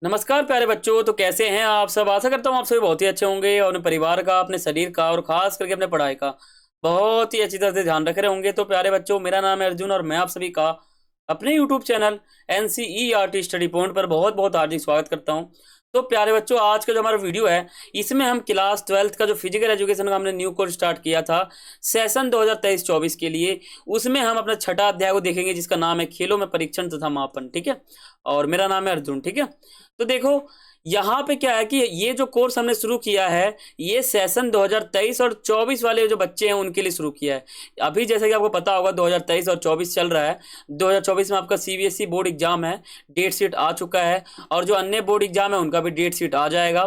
नमस्कार प्यारे बच्चों। तो कैसे हैं आप सब। आशा करता हूँ आप सभी बहुत ही अच्छे होंगे और अपने परिवार का, अपने शरीर का और खास करके अपने पढ़ाई का बहुत ही अच्छी तरह से ध्यान रख रहे होंगे। तो प्यारे बच्चों, मेरा नाम है अर्जुन और मैं आप सभी का अपने YouTube channel NCERT study point पर बहुत बहुत हार्दिक स्वागत करता हूँ। तो प्यारे बच्चों, आज का जो हमारा वीडियो है इसमें हम क्लास 12th का जो फिजिकल एजुकेशन का हमने न्यू कोर्स स्टार्ट किया था सेशन 2023-24 के लिए, उसमें हम अपना छठा अध्याय को देखेंगे जिसका नाम है खेलों में परीक्षण तथा मापन। ठीक है, और मेरा नाम है अर्जुन। ठीक है, तो देखो यहाँ पे क्या है कि ये जो कोर्स हमने शुरू किया है ये सेशन 2023 और 24 वाले जो बच्चे हैं उनके लिए शुरू किया है। अभी जैसे कि आपको पता होगा 2023 और 24 चल रहा है। 2024 में आपका CBSE बोर्ड एग्जाम है, डेट शीट आ चुका है और जो अन्य बोर्ड एग्जाम है उनका भी डेट शीट आ जाएगा।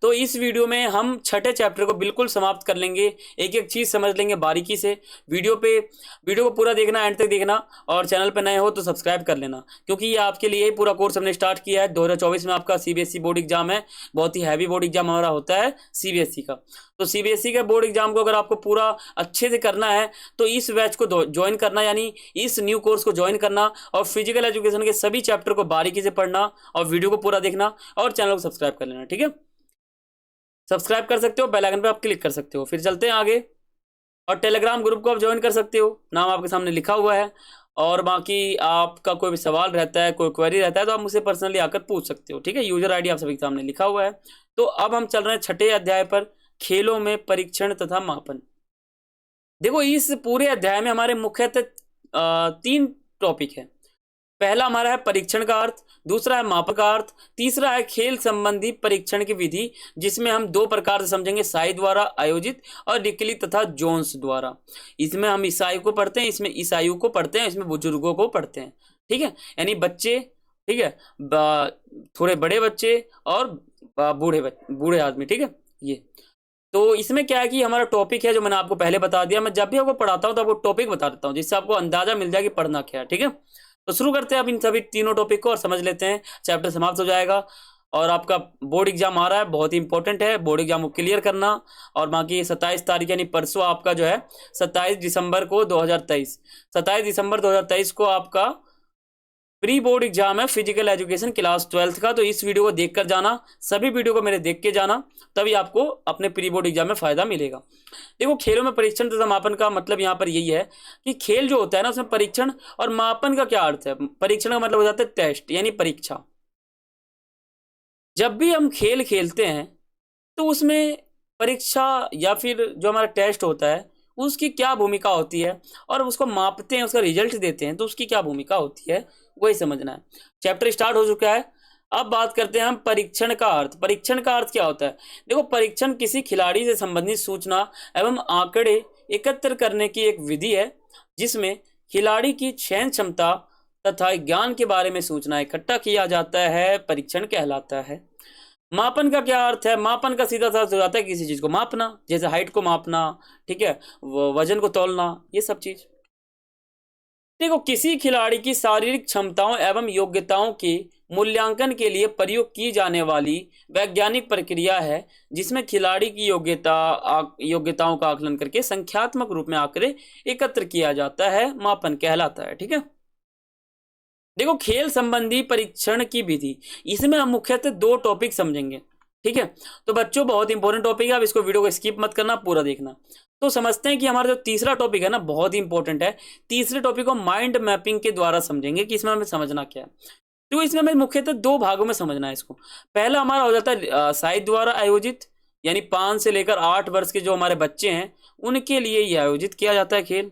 तो इस वीडियो में हम छठे चैप्टर को बिल्कुल समाप्त कर लेंगे, एक एक चीज़ समझ लेंगे बारीकी से। वीडियो को पूरा देखना, एंड तक देखना, और चैनल पर नए हो तो सब्सक्राइब कर लेना, क्योंकि ये आपके लिए पूरा कोर्स हमने स्टार्ट किया है। 2024 में आपका CBSE बोर्ड एग्जाम है, बहुत ही हैवी बोर्ड एग्जाम हमारा होता है CBSE का। तो CBSE के बोर्ड एग्जाम को अगर आपको पूरा अच्छे से करना है तो इस बैच को ज्वाइन करना, यानी इस न्यू कोर्स को ज्वाइन करना और फिजिकल एजुकेशन के सभी चैप्टर को बारीकी से पढ़ना और वीडियो को पूरा देखना और चैनल को सब्सक्राइब कर लेना। ठीक है, सब्सक्राइब कर सकते हो, बेल आइकन पे आप क्लिक कर सकते हो। फिर चलते हैं आगे, और टेलीग्राम ग्रुप को आप ज्वाइन कर सकते हो, नाम आपके सामने लिखा हुआ है। और बाकी आपका कोई भी सवाल रहता है, कोई क्वेरी रहता है तो आप मुझसे पर्सनली आकर पूछ सकते हो। ठीक है, यूजर आईडी आप सभी के सामने लिखा हुआ है। तो अब हम चल रहे हैं छठे अध्याय पर, खेलों में परीक्षण तथा मापन। देखो इस पूरे अध्याय में हमारे मुख्यतः 3 टॉपिक है। पहला हमारा है परीक्षण का अर्थ, दूसरा है मापन का अर्थ, तीसरा है खेल संबंधी परीक्षण की विधि, जिसमें हम 2 प्रकार से समझेंगे, साई द्वारा आयोजित और डिकली तथा जोन्स द्वारा। इसमें हम ईसाई को पढ़ते हैं, इसमें ईसाइयों को पढ़ते हैं, इसमें बुजुर्गों को पढ़ते हैं। ठीक है, यानी बच्चे, ठीक है, थोड़े बड़े बच्चे और बूढ़े आदमी। ठीक है, ये तो इसमें क्या है कि हमारा टॉपिक है जो मैंने आपको पहले बता दिया। मैं जब भी आपको पढ़ाता हूँ तो आपको टॉपिक बता देता हूँ, जिससे आपको अंदाजा मिल जाए कि पढ़ना क्या है। ठीक है, तो शुरू करते हैं अब इन सभी तीनों टॉपिक को और समझ लेते हैं, चैप्टर समाप्त हो जाएगा। और आपका बोर्ड एग्जाम आ रहा है, बहुत ही इंपॉर्टेंट है, बोर्ड एग्जाम को क्लियर करना। और बाकी 27 तारीख यानी परसों आपका जो है 27 दिसंबर को 2023, 27 दिसंबर 2023 को आपका प्री बोर्ड एग्जाम है फिजिकल एजुकेशन क्लास 12th का। तो इस वीडियो को देखकर जाना, सभी वीडियो को मेरे देख के जाना, तभी आपको अपने प्री बोर्ड एग्जाम में फायदा मिलेगा। देखो खेलों में परीक्षण तथा मापन का मतलब यहाँ पर यही है कि खेल जो होता है ना उसमें परीक्षण, और मापन का क्या अर्थ है। परीक्षण का मतलब हो जाता है टेस्ट यानी परीक्षा। जब भी हम खेल खेलते हैं तो उसमें परीक्षा या फिर जो हमारा टेस्ट होता है उसकी क्या भूमिका होती है, और उसको मापते हैं, उसका रिजल्ट देते हैं तो उसकी क्या भूमिका होती है, वही समझना है। चैप्टर स्टार्ट हो चुका है। अब बात करते हैं हम परीक्षण का अर्थ। परीक्षण का अर्थ क्या होता है। देखो परीक्षण किसी खिलाड़ी से संबंधित सूचना एवं आंकड़े एकत्र करने की एक विधि है, जिसमें खिलाड़ी की चयन क्षमता तथा ज्ञान के बारे में सूचना इकट्ठा किया जाता है, परीक्षण कहलाता है। मापन का क्या अर्थ है। मापन का सीधा सा अर्थ हो जाता है किसी चीज को मापना, जैसे हाइट को मापना, ठीक है, वजन को तौलना, ये सब चीज। देखो किसी खिलाड़ी की शारीरिक क्षमताओं एवं योग्यताओं के मूल्यांकन के लिए प्रयोग की जाने वाली वैज्ञानिक प्रक्रिया है, जिसमें खिलाड़ी की योग्यताओं का आकलन करके संख्यात्मक रूप में आंकड़े एकत्र किया जाता है, मापन कहलाता है। ठीक है, देखो खेल संबंधी परीक्षण की विधि, इसमें हम मुख्यतः 2 टॉपिक समझेंगे। ठीक है, तो बच्चों बहुत इंपॉर्टेंट टॉपिक है, अब इसको वीडियो को स्किप मत करना, पूरा देखना। तो समझते हैं कि हमारा जो तीसरा टॉपिक है ना बहुत ही इंपॉर्टेंट है। तीसरे टॉपिक को माइंड मैपिंग के द्वारा समझेंगे कि इसमें हमें समझना क्या है। तो इसमें हमें मुख्यतः 2 भागों में समझना है इसको। पहला हमारा हो जाता है साई द्वारा आयोजित, यानी 5 से लेकर 8 वर्ष के जो हमारे बच्चे हैं उनके लिए ये आयोजित किया जाता है खेल।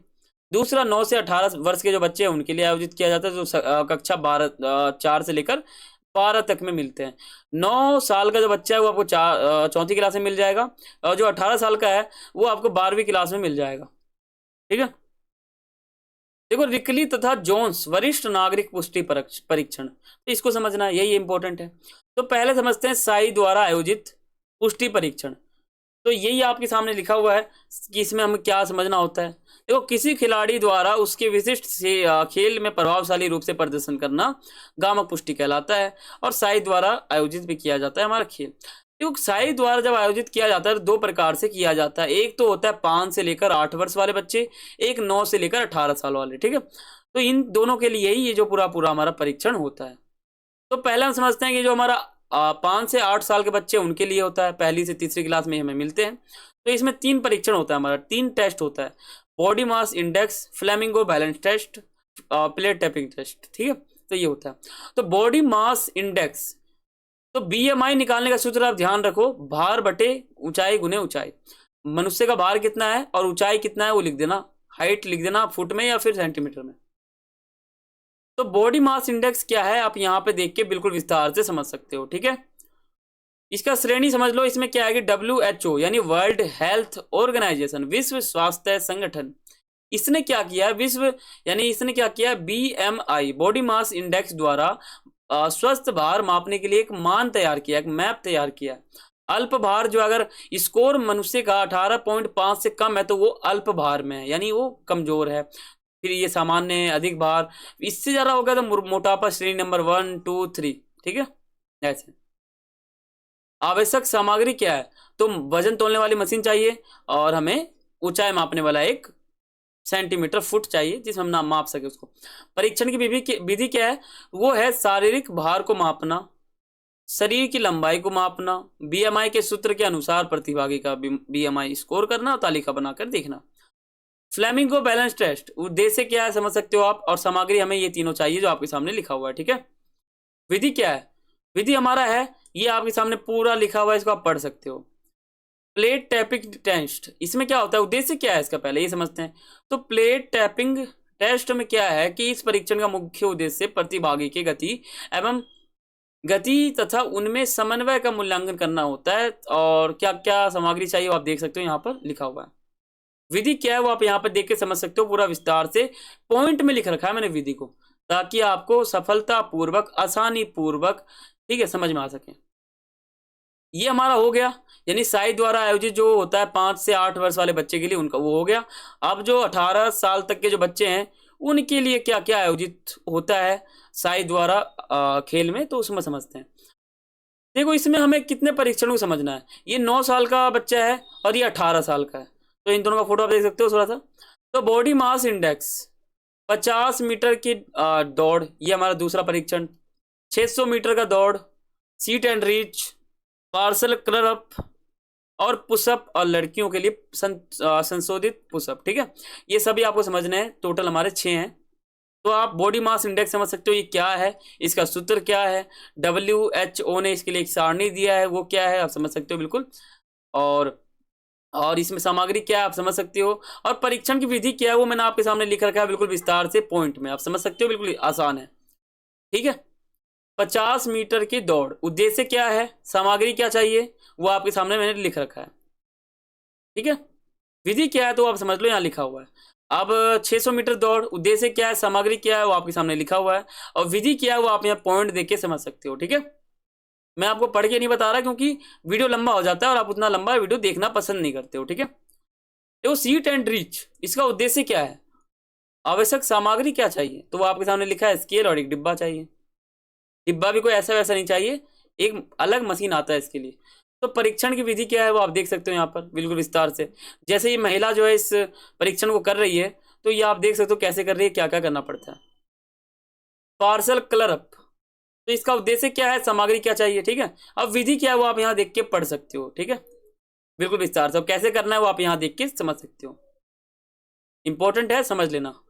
दूसरा 9 से 18 वर्ष के जो बच्चे हैं उनके लिए आयोजित किया जाता है, जो कक्षा 4 से लेकर 12 तक में मिलते हैं। 9 साल का जो बच्चा है वो आपको चौथी क्लास में मिल जाएगा, और जो 18 साल का है वो आपको 12वीं क्लास में मिल जाएगा। ठीक है, देखो रिकली तथा जोन्स वरिष्ठ नागरिक पुष्टि परीक्षण, तो इसको समझना यही इंपॉर्टेंट है। तो पहले समझते हैं साई द्वारा आयोजित पुष्टि परीक्षण। तो यही आपके सामने लिखा हुआ है कि इसमें हमें क्या समझना होता है। देखो किसी खिलाड़ी द्वारा उसके विशिष्ट से खेल में प्रभावशाली रूप से प्रदर्शन करना गामक पुष्टि कहलाता है, और साई द्वारा आयोजित भी किया जाता है हमारा खेल। क्योंकि साई द्वारा जब आयोजित किया जाता है तो 2 प्रकार से किया जाता है। एक तो होता है 5 से लेकर 8 वर्ष वाले बच्चे, एक 9 से लेकर 18 साल वाले। ठीक है, तो इन दोनों के लिए ही ये जो पूरा हमारा परीक्षण होता है। तो पहले हम समझते हैं कि जो हमारा 5 से 8 साल के बच्चे उनके लिए होता है, पहली से तीसरी क्लास में हमें मिलते हैं। तो इसमें 3 परीक्षण होता है, हमारा 3 टेस्ट होता है, body mass index, flamingo balance test, plate tapping test, ठीक है। तो ये होता है। तो बॉडी मास इंडेक्स, तो बीएमआई निकालने का सूत्र आप ध्यान रखो, भार बटे ऊंचाई गुने ऊंचाई। मनुष्य का भार कितना है और ऊंचाई कितना है वो लिख देना, हाइट लिख देना फुट में या फिर सेंटीमीटर में। तो बॉडी मास इंडेक्स क्या है आप यहां पे देख के बिल्कुल विस्तार से समझ सकते हो, ठीक है। इसका श्रेणी समझ लो, इसमें क्या है कि WHO यानी वर्ल्ड हेल्थ ऑर्गेनाइजेशन, विश्व स्वास्थ्य संगठन, इसने क्या किया है, इसने क्या किया है, BMI बॉडी मास इंडेक्स द्वारा स्वस्थ भार मापने के लिए एक मान तैयार किया, एक मैप तैयार किया। अल्प भार जो अगर स्कोर मनुष्य का 18.5 से कम है तो वो अल्प भार में है, यानी वो कमजोर है। फिर ये सामान्य है, अधिक भार, इससे ज्यादा हो गया तो मोटापा श्रेणी नंबर 1, 2, 3, ठीक है। ऐसे आवश्यक सामग्री क्या है, तो वजन तोलने वाली मशीन चाहिए और हमें ऊंचाई मापने वाला एक सेंटीमीटर फुट चाहिए जिसमें हम नाम माप सके उसको। परीक्षण की विधि क्या है, वो है शारीरिक भार को मापना, शरीर की लंबाई को मापना, बीएमआई के सूत्र के अनुसार प्रतिभागी का बीएमआई स्कोर करना और तालिका बनाकर देखना। फ्लेमिंगो बैलेंस टेस्ट उद्देश्य क्या है समझ सकते हो आप, और सामग्री हमें ये तीनों चाहिए जो आपके सामने लिखा हुआ है, ठीक है। विधि क्या है, विधि हमारा है ये आपके सामने पूरा लिखा हुआ है, इसको आप पढ़ सकते हो। प्लेट टैपिंग टेस्ट, इसमें क्या होता है, उद्देश्य क्या है इसका पहले ये समझते हैं। तो प्लेट टैपिंग टेस्ट में क्या है कि इस परीक्षण का मुख्य उद्देश्य प्रतिभागी की गति तथा उनमें समन्वय का मूल्यांकन करना होता है। और क्या क्या सामग्री चाहिए आप देख सकते हो, यहाँ पर लिखा हुआ है। विधि क्या है वो आप यहाँ पर देख के समझ सकते हो, पूरा विस्तार से पॉइंट में लिख रखा है मैंने विधि को, ताकि आपको सफलता पूर्वक, आसानी पूर्वक, ठीक है, समझ में आ सके। ये हमारा हो गया, यानी साई द्वारा आयोजित जो होता है 5 से 8 वर्ष वाले बच्चे के लिए उनका वो हो गया। अब जो 18 साल तक के जो बच्चे हैं उनके लिए क्या क्या आयोजित होता है साई द्वारा खेल में, तो उसमें समझते हैं। देखो इसमें हमें कितने परीक्षणों को समझना है, ये 9 साल का बच्चा है और ये 18 साल का है, तो इन दोनों का फोटो आप देख सकते हो थोड़ा सा। तो बॉडी मास इंडेक्स 50 मीटर की दौड़, ये हमारा दूसरा परीक्षण। 600 मीटर का दौड़, seat and reach, parcel colour up और पुशअप, और लड़कियों के लिए संशोधित पुशअप, ठीक है। ये सभी आपको समझने हैं, टोटल हमारे 6 हैं। तो आप बॉडी मास इंडेक्स समझ सकते हो ये क्या है, इसका सूत्र क्या है, WHO ने इसके लिए एक सारणी दिया है वो क्या है आप समझ सकते हो बिल्कुल। और इसमें सामग्री क्या है आप समझ सकते हो, और परीक्षण की विधि क्या है वो मैंने आपके सामने लिख रखा है बिल्कुल विस्तार से पॉइंट में, आप समझ सकते हो, बिल्कुल आसान है, ठीक है। 50 मीटर की दौड़, उद्देश्य क्या है, सामग्री क्या चाहिए वो आपके सामने मैंने लिख रखा है, ठीक है। विधि क्या है तो आप समझ लो, यहाँ लिखा हुआ है। अब 600 मीटर दौड़, उद्देश्य क्या है, सामग्री क्या है वो आपके सामने लिखा हुआ है, और विधि क्या है वो आप यहाँ पॉइंट देख के समझ सकते हो, ठीक है। मैं आपको पढ़ के नहीं बता रहा क्योंकि वीडियो लंबा हो जाता है और आप उतना लंबा वीडियो देखना पसंद नहीं करते हो, ठीक है। तो सीट एंड रीच, इसका उद्देश्य क्या है, आवश्यक सामग्री क्या चाहिए, तो वो आपके सामने लिखा है स्केल और एक डिब्बा चाहिए। डिब्बा भी कोई ऐसा वैसा नहीं चाहिए, एक अलग मशीन आता है इसके लिए। तो परीक्षण की विधि क्या है वो आप देख सकते हो यहाँ पर बिल्कुल विस्तार से। जैसे ये महिला जो है इस परीक्षण को कर रही है, तो ये आप देख सकते हो कैसे कर रही है, क्या क्या करना पड़ता है। पार्सल कलर अप, तो इसका उद्देश्य क्या है, सामग्री क्या चाहिए, ठीक है। अब विधि क्या है वो आप यहाँ देख के पढ़ सकते हो, ठीक है, बिल्कुल विस्तार से। कैसे करना है वो आप यहाँ देख के समझ सकते हो, इंपॉर्टेंट है, समझ लेना।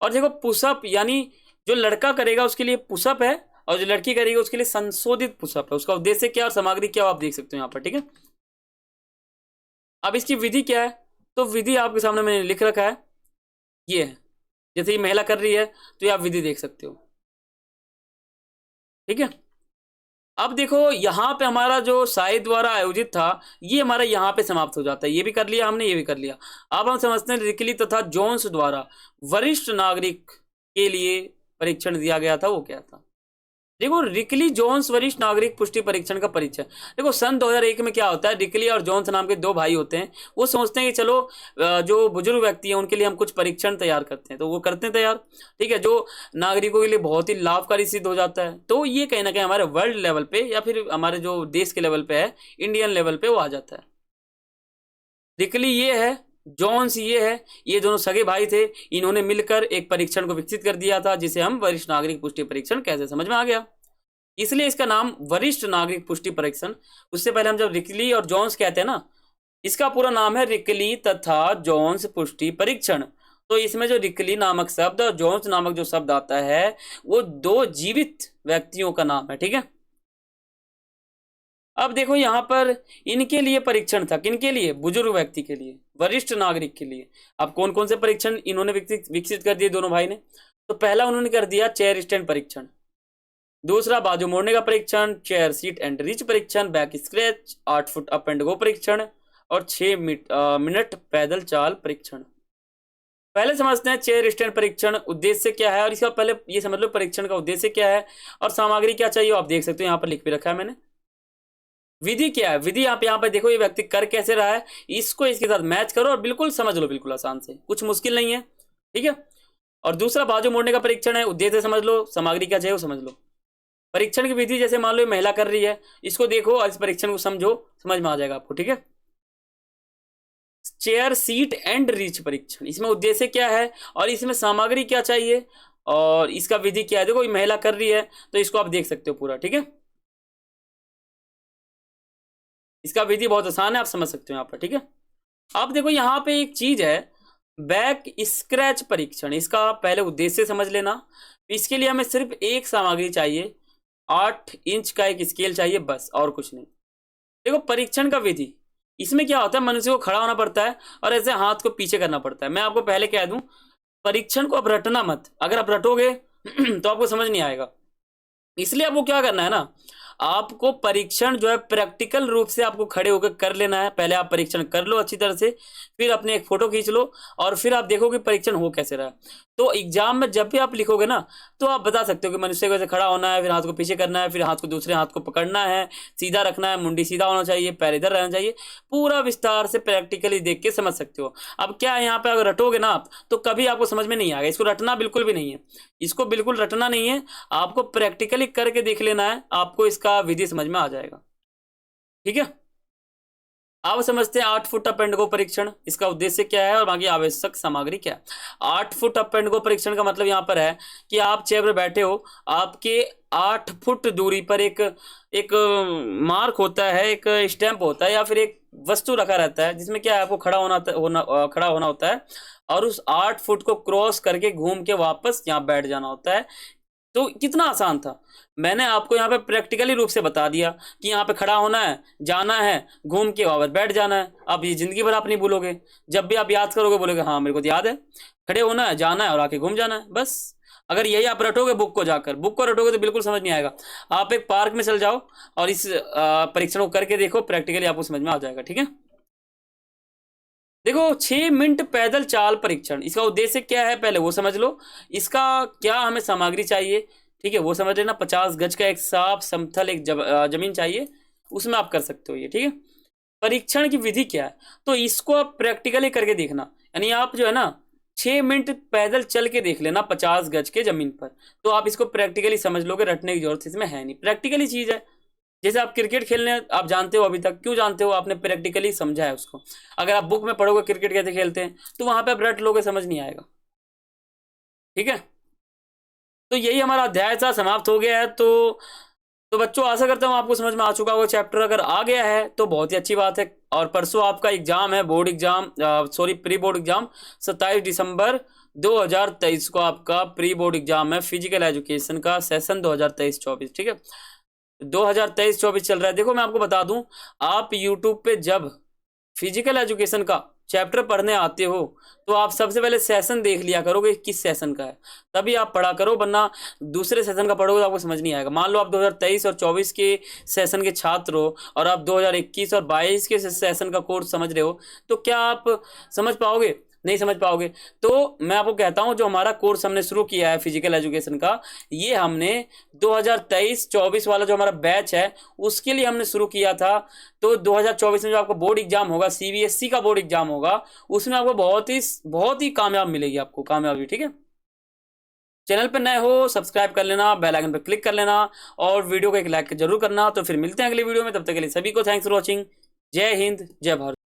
और देखो पुशअप, यानी जो लड़का करेगा उसके लिए पुशअप है, और जो लड़की करेगी उसके लिए संशोधित पुशअप है। उसका उद्देश्य क्या और सामग्री क्या आप देख सकते हो यहाँ पर, ठीक है। अब इसकी विधि क्या है, तो विधि आपके सामने मैंने लिख रखा है, ये है। जैसे ये महिला कर रही है तो ये आप विधि देख सकते हो, ठीक है। अब देखो यहाँ पे हमारा जो साई द्वारा आयोजित था ये हमारा यहाँ पे समाप्त हो जाता है, ये भी कर लिया हमने, ये भी कर लिया। अब हम समझते हैं रिकली तथा जोन्स द्वारा वरिष्ठ नागरिक के लिए परीक्षण दिया गया था वो क्या था। देखो रिकली जोन्स वरिष्ठ नागरिक पुष्टि परीक्षण का परिचय। देखो सन 2001 में क्या होता है, रिकली और जोन्स नाम के 2 भाई होते हैं, वो सोचते हैं कि चलो जो बुजुर्ग व्यक्ति हैं उनके लिए हम कुछ परीक्षण तैयार करते हैं, तो वो करते हैं तैयार, ठीक है, जो नागरिकों के लिए बहुत ही लाभकारी सिद्ध हो जाता है। तो ये कहीं ना कहीं हमारे वर्ल्ड लेवल पे या फिर हमारे जो देश के लेवल पे है, इंडियन लेवल पे वो आ जाता है। रिकली ये है, जॉन्स ये है, ये दोनों सगे भाई थे, इन्होंने मिलकर एक परीक्षण को विकसित कर दिया था जिसे हम वरिष्ठ नागरिक पुष्टि परीक्षण कैसे, समझ में आ गया। इसलिए इसका नाम वरिष्ठ नागरिक पुष्टि परीक्षण। उससे पहले हम जब रिकली और जोन्स कहते हैं ना, इसका पूरा नाम है रिकली तथा जोन्स पुष्टि परीक्षण। तो इसमें जो रिकली नामक शब्द और जोन्स नामक जो शब्द आता है वो दो जीवित व्यक्तियों का नाम है, ठीक है। अब देखो यहाँ पर इनके लिए परीक्षण था, किनके लिए? बुजुर्ग व्यक्ति के लिए, वरिष्ठ नागरिक के लिए। अब कौन कौन से परीक्षण इन्होंने विकसित कर दिए दोनों भाई ने? तो पहला उन्होंने कर दिया चेयर स्टैंड परीक्षण, दूसरा बाजू मोड़ने का परीक्षण, चेयर सीट एंड रीच परीक्षण, back scratch, 8 foot up and go परीक्षण और 6 मिनट पैदल चाल परीक्षण। पहले समझते हैं चेयर स्टैंड परीक्षण उद्देश्य क्या है, और इसका पहले ये समझ लो परीक्षण का उद्देश्य क्या है और सामग्री क्या चाहिए। आप देख सकते हो यहाँ पर लिख भी रखा है मैंने। विधि क्या है? विधि आप यहाँ पे देखो, ये व्यक्ति कर कैसे रहा है, इसको इसके साथ मैच करो और बिल्कुल समझ लो, बिल्कुल आसान से, कुछ मुश्किल नहीं है, ठीक है। और दूसरा बाजू मोड़ने का परीक्षण है, उद्देश्य समझ लो, सामग्री क्या चाहिए वो समझ लो। परीक्षण की विधि जैसे मान लो ये महिला कर रही है, इसको देखो और इस परीक्षण को समझो, समझ में आ जाएगा आपको, ठीक है। चेयर सीट एंड रीच परीक्षण, इसमें उद्देश्य क्या है और इसमें सामग्री क्या चाहिए और इसका विधि क्या है। देखो ये महिला कर रही है तो इसको आप देख सकते हो पूरा, ठीक है। इसका विधि बहुत आसान है, आप समझ सकते हो यहाँ पर, ठीक है। अब देखो यहाँ पे एक चीज है, बैक स्क्रैच परीक्षण, इसका पहले उद्देश्य समझ लेना। इसके लिए हमें सिर्फ एक सामग्री चाहिए, 8 इंच का एक स्केल चाहिए, बस, और कुछ नहीं। देखो परीक्षण का विधि, इसमें क्या होता है, मनुष्य को खड़ा होना पड़ता है और ऐसे हाथ को पीछे करना पड़ता है। मैं आपको पहले कह दूं, परीक्षण को अब रटना मत, अगर आप रटोगे तो आपको समझ नहीं आएगा। इसलिए आपको क्या करना है ना, आपको परीक्षण जो है प्रैक्टिकल रूप से आपको खड़े होकर कर लेना है। पहले आप परीक्षण कर लो अच्छी तरह से, फिर अपने एक फोटो खींच लो और फिर आप देखो कि परीक्षण हो कैसे रहा है। तो एग्जाम में जब भी आप लिखोगे ना, तो आप बता सकते हो कि मनुष्य को ऐसे खड़ा होना है, फिर हाथ को पीछे करना है, फिर हाथ को दूसरे हाथ को पकड़ना है, सीधा रखना है, मुंडी सीधा होना चाहिए, पैर इधर रहना चाहिए, पूरा विस्तार से प्रैक्टिकली देख के समझ सकते हो। अब क्या है, यहाँ पे अगर रटोगे ना आप तो कभी आपको समझ में नहीं आएगा। इसको रटना बिल्कुल भी नहीं है, इसको बिल्कुल रटना नहीं है, आपको प्रैक्टिकली करके देख लेना है, आपको इसका विधि समझ में आ जाएगा, ठीक है। अब समझते हैं 8 फुट अप एंड गो परीक्षण, इसका उद्देश्य क्या है और बाकी आवश्यक सामग्री क्या है। 8 फुट अप एंड गो परीक्षण का मतलब यहाँ पर है कि आप चेयर पर बैठे हो, आपके 8 फुट दूरी पर एक एक मार्क होता है, एक स्टैंप होता है या फिर एक वस्तु रखा रहता है जिसमें क्या है, आपको खड़ा होना होता है और उस 8 फुट को क्रॉस करके घूम के वापस यहाँ बैठ जाना होता है। तो कितना आसान था, मैंने आपको यहाँ पे प्रैक्टिकली रूप से बता दिया कि यहाँ पे खड़ा होना है, जाना है, घूम के वापस बैठ जाना है। अब ये जिंदगी भर आप नहीं भूलोगे, जब भी आप याद करोगे बोलोगे हाँ मेरे को तो याद है, खड़े होना है, जाना है और आके घूम जाना है, बस। अगर यही आप रटोगे बुक को जाकर, बुक को रटोगे तो बिल्कुल समझ नहीं आएगा। आप एक पार्क में चल जाओ और इस परीक्षण को करके देखो, प्रैक्टिकली आपको समझ में आ जाएगा, ठीक है। देखो 6 मिनट पैदल चाल परीक्षण, इसका उद्देश्य क्या है पहले वो समझ लो, इसका क्या हमें सामग्री चाहिए, ठीक है, वो समझ लेना। 50 गज का एक साफ समतल एक जमीन चाहिए, उसमें आप कर सकते हो ये, ठीक है। परीक्षण की विधि क्या है, तो इसको आप प्रैक्टिकली करके देखना, यानी आप जो है ना 6 मिनट पैदल चल के देख लेना 50 गज के जमीन पर, तो आप इसको प्रैक्टिकली समझ लोगे, रटने की जरूरत इसमें है नहीं, प्रैक्टिकली चीज है। जैसे आप क्रिकेट खेलने आप जानते हो, अभी तक क्यों जानते हो, आपने प्रैक्टिकली समझा है उसको। अगर आप बुक में पढ़ोगे क्रिकेट कैसे खेलते हैं तो वहां पे आप रट लोगे, समझ नहीं आएगा, ठीक है। तो यही हमारा अध्याय था, समाप्त हो गया है। तो बच्चों आशा करता हूँ आपको समझ में आ चुका होगा चैप्टर, अगर आ गया है तो बहुत ही अच्छी बात है। और परसों आपका एग्जाम है, board exam, sorry pre board exam, 27 दिसंबर 2023 को आपका प्री बोर्ड एग्जाम है, फिजिकल एजुकेशन का सेशन 2023-24, ठीक है। 2023-24 चल रहा है। देखो मैं आपको बता दूं, आप यूट्यूब पे जब फिजिकल एजुकेशन का चैप्टर पढ़ने आते हो तो आप सबसे पहले सेशन देख लिया करोगे किस सेशन का है, तभी आप पढ़ा करो, वरना दूसरे सेशन का पढ़ोगे तो आपको समझ नहीं आएगा। मान लो आप 2023 और 24 के सेशन के छात्र हो और आप 2021 और 22 के सेशन का कोर्स समझ रहे हो, तो क्या आप समझ पाओगे? नहीं समझ पाओगे। तो मैं आपको कहता हूं, जो हमारा कोर्स हमने शुरू किया है फिजिकल एजुकेशन का, ये हमने 2023-24 वाला जो हमारा बैच है उसके लिए हमने शुरू किया था। तो 2024 में जो आपको बोर्ड एग्जाम होगा, सीबीएसई का बोर्ड एग्जाम होगा, उसमें आपको बहुत ही कामयाब मिलेगी, आपको कामयाबी, ठीक है। चैनल पर नए हो सब्सक्राइब कर लेना, बेल आइकन पर क्लिक कर लेना और वीडियो को एक लाइक जरूर करना। तो फिर मिलते हैं अगली वीडियो में, तब तक के लिए सभी को थैंक्स फॉर वॉचिंग। जय हिंद, जय भारत।